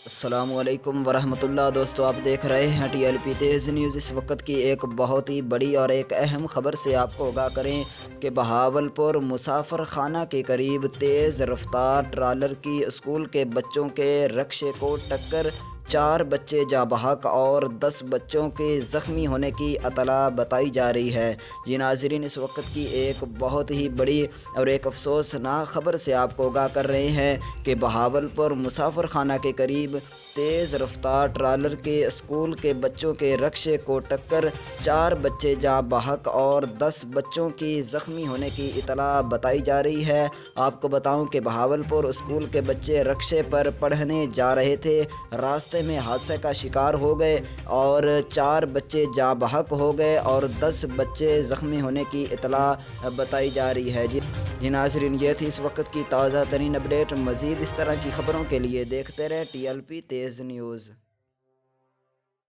السلام علیکم ورحمۃ اللہ دوستو، آپ دیکھ رہے ہیں ٹی ایل پی تیز نیوز۔ اس وقت کی ایک بہت ہی بڑی اور ایک اہم خبر سے آپ کو آگاہ کریں کہ بہاولپور مسافر خانہ کے قریب تیز رفتار ٹرالر کی اسکول کے بچوں کے رکشے کو ٹکر 4 بچے جاں بحق اور 10 بچوں کے زخمی ہونے کی اطلاع بتائی جا رہی ہے۔ یہ ناظرین، اس وقت کی ایک بہت ہی بڑی اور ایک افسوسناک خبر سے آپ کو آگاہ کر رہے ہیں کہ بہاولپور مسافر خانہ کے قریب تیز رفتار ٹرالر کے اسکول کے بچوں کے رکشے کو ٹکر 4 بچے جاں بحق اور 10 بچوں کی زخمی ہونے کی اطلاع بتائی جا رہی ہے۔ آپ کو بتاؤں کہ بہاولپور اسکول کے بچے رکشے پر پڑھنے جا رہے تھے، راستے میں حادثے کا شکار ہو گئے اور 4 بچے جاں بحق ہو گئے اور 10 بچے زخمی ہونے کی اطلاع بتائی جا رہی ہے۔ جی ناظرین، یہ تھی اس وقت کی تازہ ترین اپڈیٹ۔ مزید اس طرح کی خبروں کے لیے دیکھتے رہے ٹی ایل پی تیز نیوز۔